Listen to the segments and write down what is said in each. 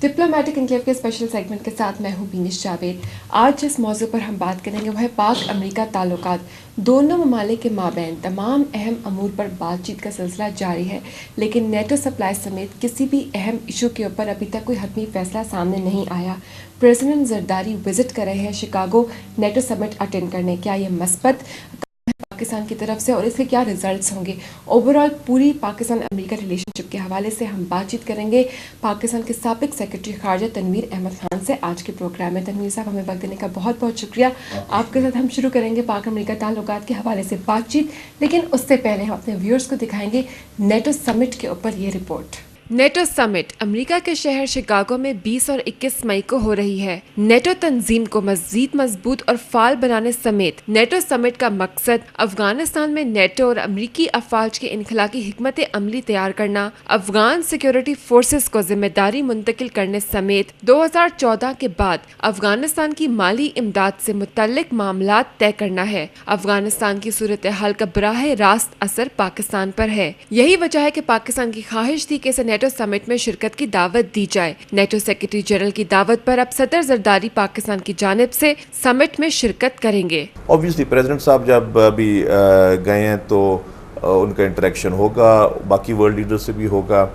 Diplomatic enclave के special segment के साथ मैं हूं बीनिश जावेद। आज जिस मौजू पर हम बात करेंगे वह है पाक अमेरिका ताल्लुकात। दोनों ममालिक के माबैन तमाम अहम अमूर पर बातचीत का सिलसिला जारी है, लेकिन नेटो सप्लाई समेत किसी भी अहम इशू के ऊपर अभी तक कोई हतमी फैसला सामने नहीं आया। प्रेसिडेंट जरदारी विजिट कर रहे हैं शिकागो नेटो समिट अटेंड करने। क्या ये मस्बत पाकिस्तान की तरफ से और इसके क्या रिजल्ट्स होंगे? ओवरऑल पूरी पाकिस्तान अमेरिका रिलेशनशिप के हवाले से हम बातचीत करेंगे पाकिस्तान के साबिक सेक्रेटरी खारजा तनवीर अहमद खान से आज के प्रोग्राम में। तनवीर साहब, हमें वक्त देने का बहुत बहुत शुक्रिया। आपके साथ हम शुरू करेंगे पाक अमेरिका ताल्लुकात के हवाले से बातचीत, लेकिन उससे पहले हम अपने व्यूअर्स को दिखाएंगे नेटो समिट के ऊपर ये रिपोर्ट। नेटो समिट अमेरिका के शहर शिकागो में 20 और 21 मई को हो रही है। नेटो तंजीम को मजीद मजबूत और फाल बनाने समेत नेटो समिट का मकसद अफगानिस्तान में नेटो और अमरीकी अफवाज के इनखलाकी हिकमत अमली तैयार करना, अफगान सिक्योरिटी फोर्सेस को जिम्मेदारी मुंतकिल करने समेत 2014 के बाद अफगानिस्तान की माली इमदाद से मुतल्लिक मामलात तय करना है। अफगानिस्तान की सूरत हाल का बराह रास्त असर पाकिस्तान पर है। यही वजह है कि पाकिस्तान की ख्वाहिश थी कि इसे नेटो समिट में शिरकत की दावत दी जाए। नेटो सेक्रेटरी जनरल की दावत पर अब सदर जरदारी पाकिस्तान की जानिब से समिट में शिरकत करेंगे। ऑब्वियसली प्रेसिडेंट साहब जब अभी गए हैं तो उनका इंटरेक्शन होगा, बाकी वर्ल्ड लीडर से भी होगा।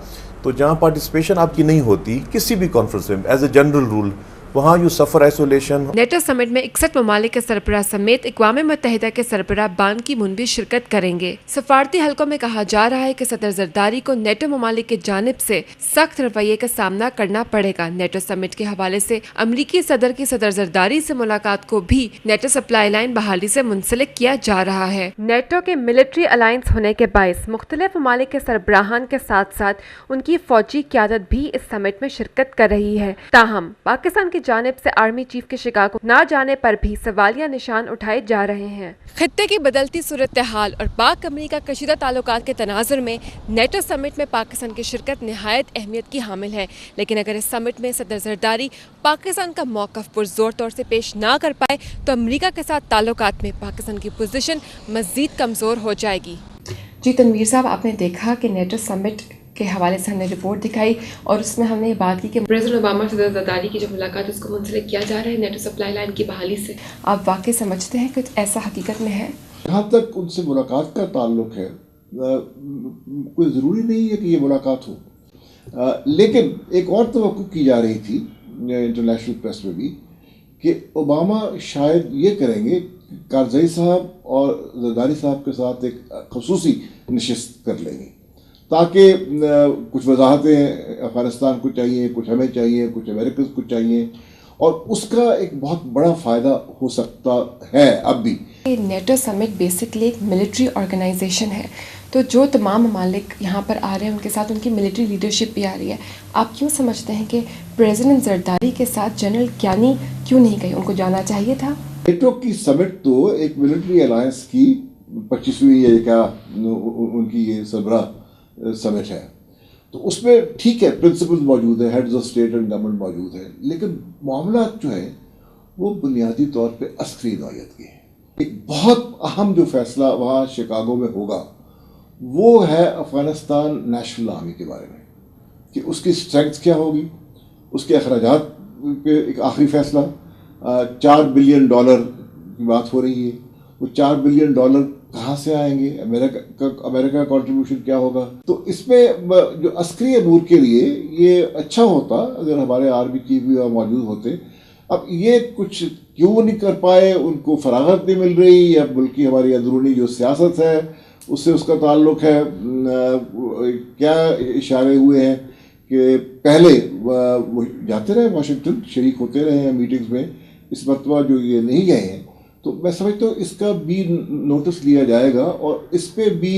तो जहाँ पार्टिसिपेशन आपकी नहीं होती किसी भी कॉन्फ्रेंस में एज ए जनरल रूल, वहाँ you suffer isolation. NATO summit में 61 ममालिक के सरबराह समेत अक़वाम मुत्तहिदा के सरबराह बान की मुन भी शिरकत करेंगे। सफारती हलकों में कहा जा रहा है कि सदर जरदारी को नेटो ममालिक की जानिब से सख्त रवैये का सामना करना पड़ेगा। नेटो समिट के हवाले से अमरीकी सदर की सदर जरदारी से मुलाकात को भी नेटो सप्लाई लाइन बहाली से मुंसलिक किया जा रहा है। नेटो के मिलिट्री अलायंस होने के बायस मुख्तलिफ ममालिक के सरबराहान के साथ साथ उनकी फौजी क़यादत भी इस समिट में शिरकत कर रही है। ताहम पाकिस्तान की जानिब से आर्मी चीफ के शिकागो ना जाने पर भी सवालिया निशान उठाए जा रहे हैं। खित्ते की बदलती सूरत हाल और पाक अमेरिका कशीदा ताल्लुकात के तनाजुर में नेटो समिट में पाकिस्तान की शिरकत निहायत अहमियत की हामिल है। लेकिन अगर इस समिट में सदर जरदारी पाकिस्तान का मौक़िफ़ पुरज़ोर तौर से पेश ना कर पाए तो अमेरिका के साथ ताल्लुकात में पाकिस्तान की पोजीशन मज़ीद कमज़ोर हो जाएगी। जी तनवीर साहब, आपने देखा कि नेटो समिट के हवाले से हमने रिपोर्ट दिखाई और उसमें हमने ये बात की कि प्रेसिडेंट ओबामा से सदर जरदारी की जो मुलाकात उसको मुंसलिक किया जा रहा है नेटो सप्लाई लाइन की बहाली से। आप वाकई समझते हैं कि ऐसा हकीकत में है? जहाँ तक उनसे मुलाकात का ताल्लुक है, कोई ज़रूरी नहीं है कि ये मुलाकात हो, लेकिन एक और तवक्कुह की जा रही थी इंटरनेशनल प्रेस में भी कि ओबामा शायद ये करेंगे, कारज़ई साहब और जरदारी साहब के साथ एक ख़ुसूसी नशिस्त कर लेंगे ताकि कुछ वजाहतें अफ़गानिस्तान को चाहिए, कुछ हमें चाहिए, कुछ अमेरिका को चाहिए, और उसका एक बहुत बड़ा फ़ायदा हो सकता है। अब भी नेटो समिट बेसिकली एक मिलिट्री ऑर्गेनाइजेशन है, तो जो तमाम ममालिक यहाँ पर आ रहे हैं उनके साथ उनकी मिलिट्री लीडरशिप भी आ रही है। आप क्यों समझते हैं कि प्रेसिडेंट जरदारी के साथ जनरल कियानी क्यों नहीं गए? उनको जाना चाहिए था। नेटो की समिट तो एक मिलिट्री अलायंस की 25वीं या क्या उनकी ये सरबराह समिट है, तो उसमें ठीक है, प्रिंसिपल्स मौजूद है, heads of state and government मौजूद है, लेकिन मामला जो है वो बुनियादी तौर पे अस्करी नौयत के हैं। एक बहुत अहम जो फैसला वहाँ शिकागो में होगा वो है अफ़गानिस्तान नेशनल आर्मी के बारे में कि उसकी स्ट्रेंथ क्या होगी, उसके अखराजात पे एक आखिरी फैसला। $4 बिलियन की बात हो रही है, वो $4 बिलियन कहाँ से आएंगे, अमेरिका का कंट्रीब्यूशन क्या होगा? तो इसमें जो अस्करी अमूर के लिए ये अच्छा होता अगर हमारे आर्मी चीफ भी मौजूद होते। अब ये कुछ क्यों नहीं कर पाए, उनको फरागत नहीं मिल रही या बल्कि हमारी अंदरूनी जो सियासत है उससे उसका ताल्लुक है? क्या इशारे हुए हैं कि पहले वो जाते रहे वाशिंगटन, शरीक होते रहे हैं मीटिंग्स में, इस मरतबा जो ये नहीं गए हैं, तो मैं समझता हूँ इसका भी नोटिस लिया जाएगा और इस पे भी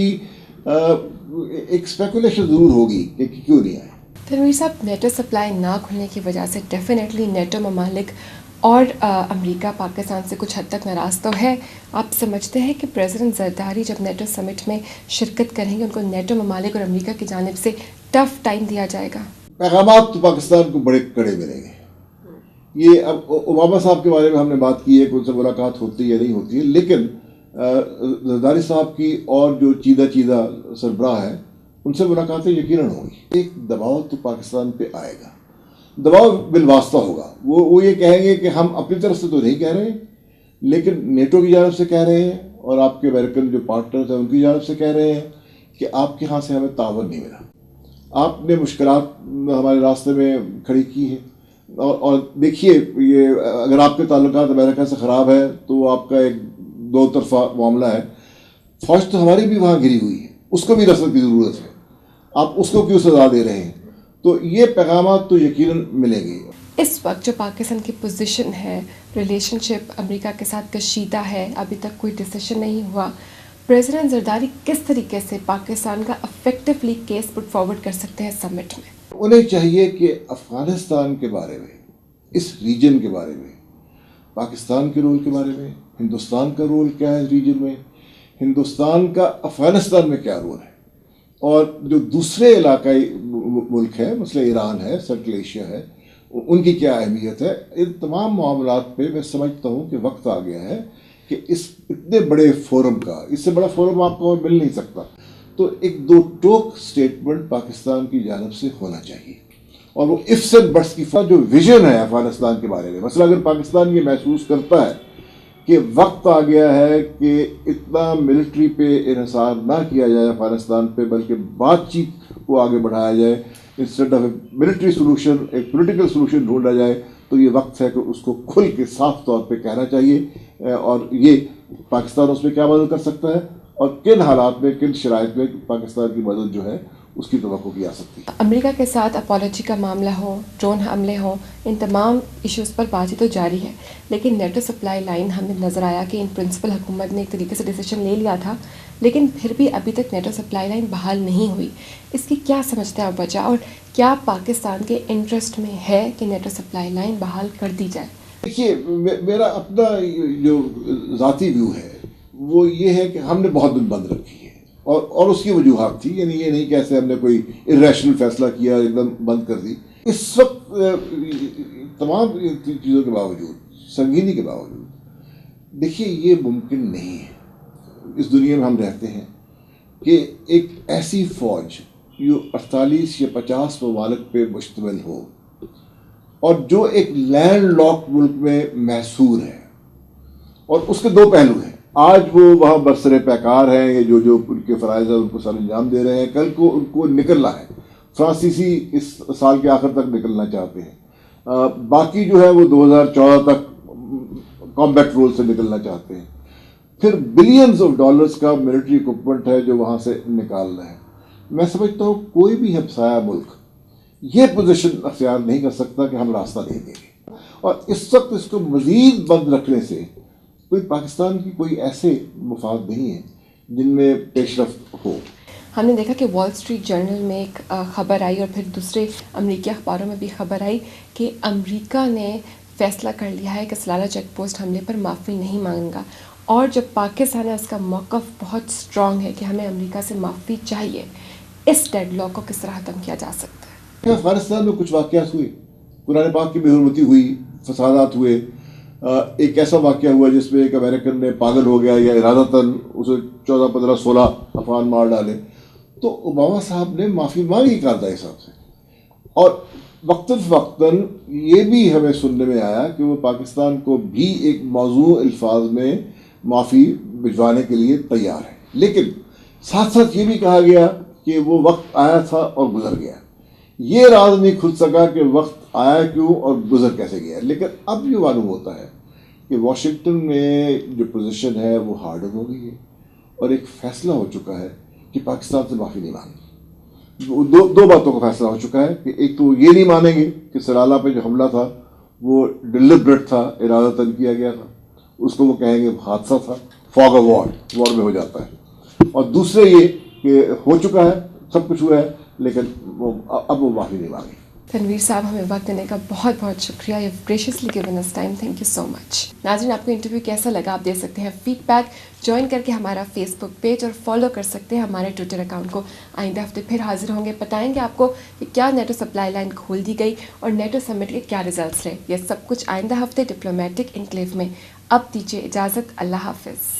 एक स्पेकुलेशन ज़रूर होगी कि क्यों नहीं आए। तनवीर साहब, नेटो सप्लाई ना खुलने की वजह से डेफिनेटली नेटो ममालिक और अमेरिका पाकिस्तान से कुछ हद तक नाराज़ तो है। आप समझते हैं कि प्रेसिडेंट जरदारी जब नेटो समिट में शिरकत करेंगे उनको नेटो ममालिक और अमेरिका की जानिब से टफ टाइम दिया जाएगा? पैगामात तो पाकिस्तान को बड़े कड़े मिलेंगे। ये अब ओबामा साहब के बारे में हमने बात की है कि उनसे मुलाकात होती है या नहीं होती है, लेकिन जरदारी साहब की और जो चीदा सरबराह है उनसे मुलाकातें यकीनन होंगी। एक दबाव तो पाकिस्तान पे आएगा دباؤ بالواسطہ ہوگا. وہ یہ کہیں گے کہ ہم اپنی طرف سے تو نہیں کہہ رہے لیکن نیٹو کی جانب سے کہہ رہے ہیں اور آپ کے امریکن جو پارٹنرز ہیں ان کی جانب سے کہہ رہے ہیں کہ آپ کے ہاں سے ہمیں تعاون نہیں ملا, آپ نے مشکلات ہمارے راستے میں کھڑی کی ہیں. اور دیکھیے یہ اگر آپ کے تعلقات امریکہ سے خراب ہے تو آپ کا ایک دو طرفہ معاملہ ہے. فوج تو ہماری بھی وہاں گری ہوئی ہے, اس کو بھی رسد کی ضرورت ہے, آپ اس کو کیوں سزا دے رہے ہیں؟ تو یہ پیغامات تو یقیناً ملیں گے. اس وقت جو پاکستان کی پوزیشن ہے, ریلیشن شپ امریکہ کے ساتھ کشیدہ ہے, ابھی تک کوئی ڈیسیشن نہیں ہوا. پریزیڈنٹ زرداری کس طریقے سے پاکستان کا افیکٹولی کیس پٹ فارورڈ کر سکتے ہیں سمٹ میں؟ انہیں چاہیے کہ افغانستان کے بارے میں, اس ریجن کے بارے میں, پاکستان کے رول کے بارے میں, ہندوستان کا رول کیا ہے اس ریجن میں, ہندوستان کا افغانستان میں کیا رول ہے, اور جو دوسرے علاقائی ملک ہیں مثلا ایران ہے, سینٹرل ایشیا ہے, ان کی کیا اہمیت ہے. ان تمام معاملات پہ میں سمجھتا ہوں کہ وقت آ گیا ہے کہ اس اتنے بڑے فورم کا, اس سے بڑا فورم آپ کو اور مل نہیں سکتا, تو ایک دو ٹوک سٹیٹمنٹ پاکستان کی جانب سے ہونا چاہیے. اور وہ ifs and buts کی جو ویژن ہے افغانستان کے بارے میں, مثلا اگر پاکستان یہ محسوس کرتا ہے کہ وقت آ گیا ہے کہ اتنا ملٹری پہ انحصار نہ کیا جائے افغانستان پہ, بلکہ بات چیت کو آگے بڑھایا جائے, instead of a military solution ایک پولیٹیکل سولوشن ڈھونڈا جائے, تو یہ وقت ہے کہ اس کو کھل کے صاف طور پہ کہنا چاہیے. اور یہ پاکستان اس میں کیا مدد کر سکتا ہے اور کن حالات میں, کن شرائط میں پاکستان کی مدد جو ہے اس کی توقع کی جا سکتی ہے. امریکہ کے ساتھ اپالوجی کا معاملہ ہو, ڈرون حملے ہوں, ان تمام ایشوز پر بات چیت تو جاری ہے, لیکن نیٹو سپلائی لائن ہمیں نظر آیا کہ ان پرنسپل حکومت نے ایک طریقے سے ڈیسیشن لے لیا تھا, لیکن پھر بھی ابھی تک نیٹو سپلائی لائن بحال نہیں ہوئی. اس کی کیا سمجھتے ہیں آپ وجہ, اور کیا پاکستان کے انٹرسٹ میں ہے کہ نیٹو سپلائی لائن بحال کر دی جائے؟ دیکھیے میرا اپنا جو ذاتی ویو ہے وہ یہ ہے کہ ہم نے بہت دن بند رکھی ہے, اور اس کی وجوہات تھی, یعنی یہ نہیں کہ ایسے ہم نے کوئی irrational فیصلہ کیا ایک دم بند کر دی. اس وقت تمام چیزوں کے باوجود, سنگینی کے باوجود, دیکھیے یہ ممکن نہیں ہے اس دنیا میں ہم رہتے ہیں کہ ایک ایسی فوج جو 48 یا 50 ممالک پہ مشتمل ہو اور جو ایک لینڈ لاک ملک میں محصور ہے, اور اس کے دو پہلو ہیں. آج وہ وہاں برسر پیکار ہیں, یہ جو ان کے فرائض ہیں ان کو سر انجام دے رہے ہیں, کل کو ان کو نکلنا ہے. فرانسیسی اس سال کے آخر تک نکلنا چاہتے ہیں, باقی جو ہے وہ 2014 تک کامبیٹ رول سے نکلنا چاہتے ہیں. پھر بلینز آف ڈالرز کا ملٹری اکوپمنٹ ہے جو وہاں سے نکالنا ہے. میں سمجھتا ہوں کوئی بھی ہمسایہ ملک یہ پوزیشن اختیار نہیں کر سکتا کہ ہم راستہ نہیں دیں گے, اور اس وقت اس کو مزید بند رکھنے سے کوئی پاکستان کی کوئی ایسے مفاد نہیں ہیں جن میں پیش رفت ہو. ہم نے دیکھا کہ وال اسٹریٹ جرنل میں ایک خبر آئی, اور پھر دوسرے امریکی اخباروں میں بھی خبر آئی کہ امریکہ نے فیصلہ کر لیا ہے کہ سلالہ چیک پوسٹ حملے پر معافی نہیں مانگے گا, اور جب پاکستان ہے اس کا موقف بہت اسٹرانگ ہے کہ ہمیں امریکہ سے معافی چاہیے. اس ڈیڈ لاک کو کس طرح ختم کیا جا سکتا ہے؟ افغانستان میں کچھ واقعات ہوئے, قرآن پاک کی بے حرمتی ہوئی, فسادات ہوئے. ایک ایسا واقعہ ہوا جس میں ایک امریکن نے پاگل ہو گیا یا ارادتاً اسے 14 15 16 افغان مار ڈالے, تو اوباما صاحب نے معافی مانگی کارروائی صاحب سے. اور وقتاً فوقتاً یہ بھی ہمیں سننے میں آیا کہ وہ پاکستان کو بھی ایک موضوع الفاظ میں معافی بھجوانے کے لیے تیار ہے, لیکن ساتھ ساتھ یہ بھی کہا گیا کہ وہ وقت آیا تھا اور گزر گیا. یہ راز نہیں کھل سکا کہ وقت آیا کیوں اور گزر کیسے گیا, لیکن اب یہ معلوم ہوتا ہے کہ واشنگٹن میں جو پوزیشن ہے وہ ہارڈن ہو گئی ہے, اور ایک فیصلہ ہو چکا ہے کہ پاکستان سے معافی نہیں مانگی. دو باتوں کا فیصلہ ہو چکا ہے کہ ایک تو یہ نہیں مانیں گے کہ سلالہ پہ جو حملہ تھا وہ ڈیلیبریٹ تھا, ارادتاً کیا گیا تھا, اس کو وہ کہیں گے حادثہ تھا, فاگ آف وار میں ہو جاتا ہے. اور دوسرے یہ کہ ہو چکا ہے, سب کچھ ہوا ہے, لیکن اب وہ معافی نہیں مانگی. تنویر صاحب ہمیں وقت دینے کا بہت بہت شکریہ. You graciously given us time, thank you so much. ناظرین آپ کو انٹرویو کیسا لگا آپ دے سکتے ہیں فیڈ بیک, جوائن کر کے ہمارا فیس بک پیج اور فالو کر سکتے ہیں ہمارے ٹویٹر اکاؤنٹ کو. آئندہ ہفتے پھر حاضر ہوں گے, بتائیں گے آپ کو کہ کیا نیٹو سپلائی لائن کھول دی گئی اور نیٹو سمٹ کے کیا ریزلٹس رہے. یہ سب کچھ آئندہ ہفتے ڈپلومیٹک انکلیو میں. اب دیجیے اجازت, اللہ حافظ.